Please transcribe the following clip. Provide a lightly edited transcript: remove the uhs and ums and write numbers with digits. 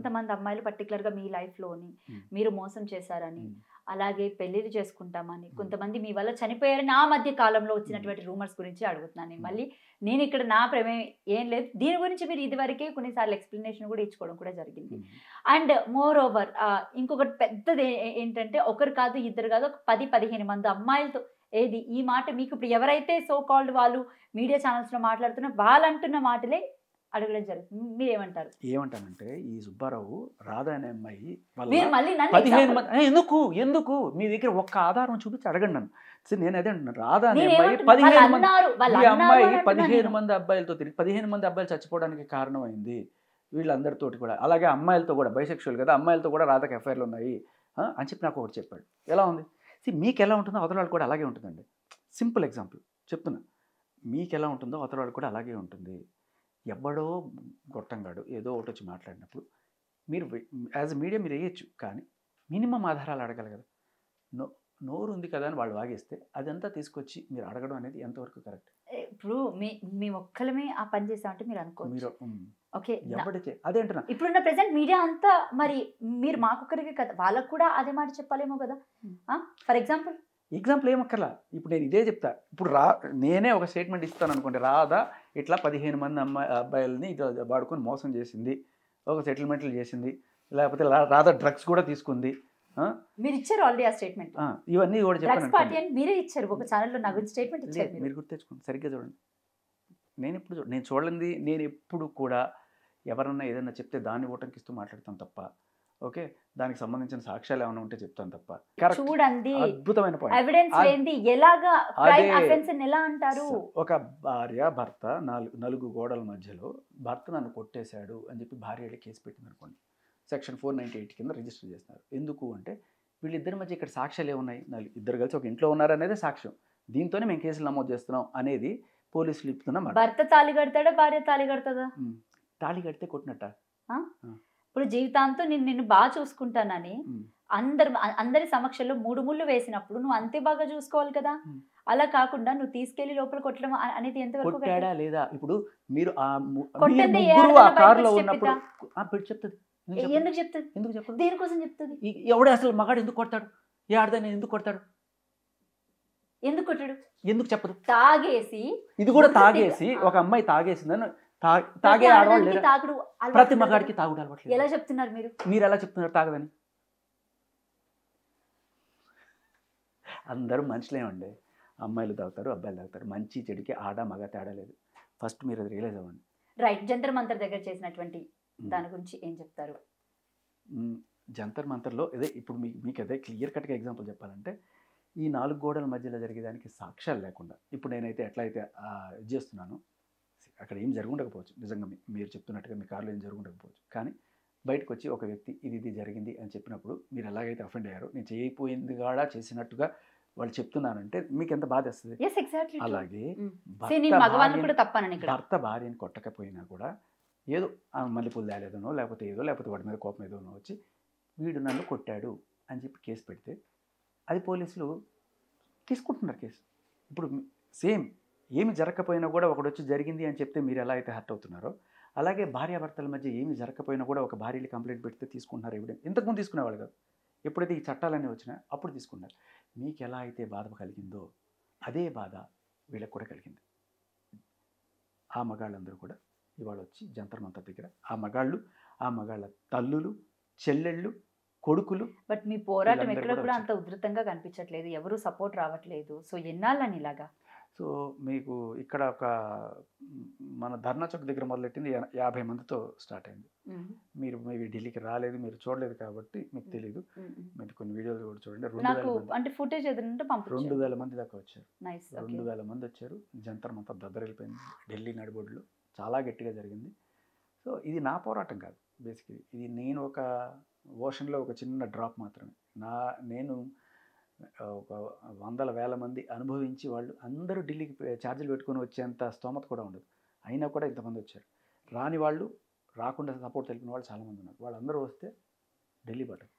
కొంతమంది అమ్మాయిలు పర్టికులర్‌గా మీ లైఫ్‌లోని మీరు మోసం చేశారని, అలాగే పెళ్ళిళ్ళు చేసుకుంటామని, కొంతమంది మీ వల్ల చనిపోయారని ఆ మధ్య కాలంలో వచ్చినటువంటి రూమర్స్ గురించి అడుగుతున్నాను. మళ్ళీ నేనిక్కడ నా ప్రమేయం ఏం లేదు. దీని గురించి మీరు ఇదివరకే కొన్నిసార్లు ఎక్స్‌ప్లనేషన్ కూడా ఇచ్చుకోవడం కూడా జరిగింది. అండ్ మోర్ ఓవర్ ఇంకొకటి పెద్దది ఏంటంటే ఒకరు కాదు, ఇద్దరు కాదు, ఒక 10, 15 మంది అమ్మాయిలతో ఏది ఈ మాట మీకు ఇప్పుడు ఎవరైతే సో కాల్డ్ వాళ్ళు మీడియా ఛానెల్స్‌లో మాట్లాడుతున్న వాళ్ళంటున్న మాటలే అడగడం జరుగుతుంది. మీరేమంటారు? ఏమంటానంటే ఈ సుబ్బారావు రాధ అనే అమ్మాయి వల్ల మీరు మళ్ళీ నన్ను 15 మంది ఎందుకు మీ దగ్గర ఒక్క ఆధారం చూపించి అడగండి నన్ను. నేను అదే అంటున్నాను. రాధ అనే అమ్మాయి 15 మంది ఈ అమ్మాయి 15 మంది అబ్బాయిలతో తిరిగి 15 మంది అబ్బాయిలు చచ్చిపోవడానికి కారణమైంది వీళ్ళందరితోటి కూడా. అలాగే అమ్మాయిలతో కూడా బైసెక్షువల్ కదా, అమ్మాయిలతో కూడా రాధకి ఎఫ్ఐఆర్లు ఉన్నాయి అని చెప్పి నాకు ఒకటి చెప్పాడు. ఎలా ఉంది? మీకు ఎలా ఉంటుందో అవతల వాళ్ళు కూడా అలాగే ఉంటుందండి. సింపుల్ ఎగ్జాంపుల్ చెప్తున్నా. మీకు ఎలా ఉంటుందో అవతల వాళ్ళు కూడా అలాగే ఉంటుంది. ఎవడో గొట్టంగాడు ఏదో ఒకటి వచ్చి మాట్లాడినప్పుడు మీరు యాజ్ మీడియా మీరు వేయచ్చు, కానీ మినిమం ఆధారాలు అడగాలి కదా. నోరు ఉంది కదా అని వాళ్ళు వాగేస్తే అదంతా తీసుకొచ్చి మీరు అడగడం అనేది ఎంతవరకు కరెక్ట్? ఇప్పుడు మేము ఒక్కలమే ఆ పని చేసామంటే మీరు అనుకోవచ్చు. ఓకే, అదే అంటున్నా. ఇప్పుడున్న ప్రెసెంట్ మీడియా అంతా మరి మీరు మాకొక్కరికి కదా, వాళ్ళకు కూడా అదే మాట చెప్పాలేమో కదా. ఫర్ ఎగ్జాంపుల్ ఏమక్కర్లా. ఇప్పుడు నేను ఇదే చెప్తా. ఇప్పుడు నేనే ఒక స్టేట్మెంట్ ఇస్తాను అనుకోండి. రాధ ఇట్లా 15 మంది అబ్బాయిలని ఇట్లా వాడుకొని మోసం చేసింది, ఒక సెటిల్మెంట్లు చేసింది, లేకపోతే రాధ డ్రగ్స్ కూడా తీసుకుంది. మీరు ఇచ్చారు ఆల్రెడీ ఆ స్టేట్మెంట్. ఇవన్నీ కూడా చెప్పాను. మీరే ఇచ్చారు ఒక ఛానల్లో నా గురించి స్టేట్మెంట్ ఇచ్చారు. మీరు గుర్తెచ్చుకోండి, సరిగ్గా చూడండి. నేను చూడండి, నేను ఎప్పుడు కూడా ఎవరన్నా ఏదైనా చెప్తే దాన్ని ఓటంకిస్తూ మాట్లాడతాను తప్ప, ఓకే, దానికి సంబంధించిన సాక్ష్యాలు ఏమైనా ఉంటే చెప్తాను తప్ప. చూడండి, అద్భుతమైన పాయింట్. ఎవిడెన్స్ లేనిది ఎలాగా క్రైమ్ అఫెన్స్ అని ఎలా అంటారు? ఒక భార్య భర్త నలుగు గోడల మధ్యలో భర్త నన్ను కొట్టేశాడు అని చెప్పి భార్య కేసు పెట్టింది అనుకోండి. సెక్షన్ 498 కింద రిజిస్టర్ చేస్తున్నారు. ఎందుకు అంటే వీళ్ళిద్దరి మధ్య ఇక్కడ సాక్ష్యాలు ఏమున్నాయి? ఇద్దరు కలిసి ఒక ఇంట్లో ఉన్నారనేది సాక్ష్యం. దీంతోనే మేము కేసులు నమోదు చేస్తున్నాం అనేది పోలీసులు ఇస్తున్నా. భర్త తాళి కడతాడా, భార్య తాళి కడతాదా? తాళి కడితే కొట్టినట్ట. ఇప్పుడు జీవితాంతం నిన్ను బాగా చూసుకుంటానని అందరి సమక్షంలో 3 ముళ్ళు వేసినప్పుడు నువ్వు అంతే బాగా చూసుకోవాలి కదా. అలా కాకుండా నువ్వు తీసుకెళ్లి లోపల కొట్టడం అనేది ఎంతవరకు కొట్టాడా లేదా? ఇప్పుడు మీరు చెప్తుంది. ఎందుకు చెప్తుంది? దేనికోసం చెప్తుంది? ఎవడే అసలు మగాడు ఎందుకు కొడతాడు? ఏ ఆడదాన్ని ఎందుకు కొడతాడు? ఎందుకు కొట్టాడు? ఎందుకు చెప్పదు? తాగేసి, ఇది కూడా తాగేసి, ఒక అమ్మాయి తాగేసిందని తాగే ఆడవాళ్ళు ప్రతి మగాడికి తాగుడు అలవాట్లేదు. ఎలా చెప్తున్నారు మీరు ఎలా చెప్తున్నారు తాగదని? అందరూ మనుషులేమండి. అమ్మాయిలు తాగుతారు, అబ్బాయిలు తాగుతారు. మంచి చెడుకి ఆడ మగ తేడా లేదు. ఫస్ట్ మీరు అది రియలైజ్ అవ్వండి. రైట్. జంతర్ మంతర్ దగ్గర చేసినటువంటి దాని గురించి ఏం చెప్తారు? జంతర్ మంతర్లో అదే ఇప్పుడు మీకు అదే క్లియర్ కట్గా ఎగ్జాంపుల్ చెప్పాలంటే, ఈ 4 గోడల మధ్యలో జరిగేదానికి సాక్ష్యాలు లేకుండా ఇప్పుడు నేనైతే ఎట్లయితే ఇది చేస్తున్నానో అక్కడ ఏం జరుగుండకపోవచ్చు, నిజంగా మీరు చెప్తున్నట్టుగా మీ కార్లో ఏం జరుగుండకపోవచ్చు, కానీ బయటకు వచ్చి ఒక వ్యక్తి ఇది జరిగింది అని చెప్పినప్పుడు మీరు ఎలాగైతే అఫెండ్ అయ్యారో, నేను చేయకపోయింది కూడా చేసినట్టుగా వాళ్ళు చెప్తున్నానంటే మీకు ఎంత బాధ వస్తుంది. అలాగే భర్త భార్యని కొట్టకపోయినా కూడా ఏదో మల్లెపూలు తేలేదనో లేకపోతే వాడి మీద కోపం ఏదోనో వచ్చి వీడు నన్ను కొట్టాడు అని చెప్పి కేసు పెడితే అది పోలీసులు తీసుకుంటున్నారు కేసు. ఇప్పుడు సేమ్ ఏమి జరగకపోయినా కూడా ఒకడు వచ్చి జరిగింది అని చెప్తే మీరు ఎలా అయితే హర్ట్ అవుతున్నారో, అలాగే భార్యాభర్తల మధ్య ఏమి జరగకపోయినా కూడా ఒక భార్యలు కంప్లైంట్ పెడితే తీసుకుంటున్నారు ఎవిడెన్స్. ఇంతకుముందు తీసుకునేవాళ్ళు కాదు. ఎప్పుడైతే ఈ చట్టాలన్నీ వచ్చినాయో అప్పుడు తీసుకున్నారు. మీకు ఎలా అయితే బాధ కలిగిందో అదే బాధ వీళ్ళకి కూడా కలిగింది. ఆ మగాళ్ళందరూ కూడా ఇవాళ వచ్చి జంతర్ మంతర్ దగ్గర ఆ మగాళ్ళ తల్లులు, చెల్లెళ్ళు, కొడుకులు. బట్ మీ పోరాటం ఎక్కడ కూడా అంత ఉధృతంగా కనిపించట్లేదు, ఎవరు సపోర్ట్ రావట్లేదు. సో ఎన్నాళ్ళని ఇలాగా? సో మీకు ఇక్కడ ఒక మన ధర్నా చౌక్ దగ్గర మొదలెట్టింది 50 మందితో స్టార్ట్ అయింది. మీరు ఢిల్లీకి రాలేదు, మీరు చూడలేదు కాబట్టి మీకు తెలియదు. మీరు కొన్ని వీడియోలు కూడా చూడండి. 2000 మంది దాకా వచ్చారు. 2000 మంది వచ్చారు. జంతర్ మంతర్ దద్దరిల్లిపోయింది. ఢిల్లీ నడిబొడ్లు చాలా గట్టిగా జరిగింది. సో ఇది నా పోరాటం కాదు. బేసిక్లీ ఇది నేను ఒక ఓషన్లో ఒక చిన్న డ్రాప్ మాత్రమే. నేను ఒక వందల వేల మంది అనుభవించి వాళ్ళు అందరూ ఢిల్లీకి ఛార్జీలు పెట్టుకొని వచ్చేంత స్తోమత కూడా ఉండదు. అయినా కూడా ఇంతమంది వచ్చారు. రాని వాళ్ళు, రాకుండా సపోర్ట్ తెలిపిన వాళ్ళు చాలామంది ఉన్నారు. వాళ్ళందరూ వస్తే ఢిల్లీ బట్టం.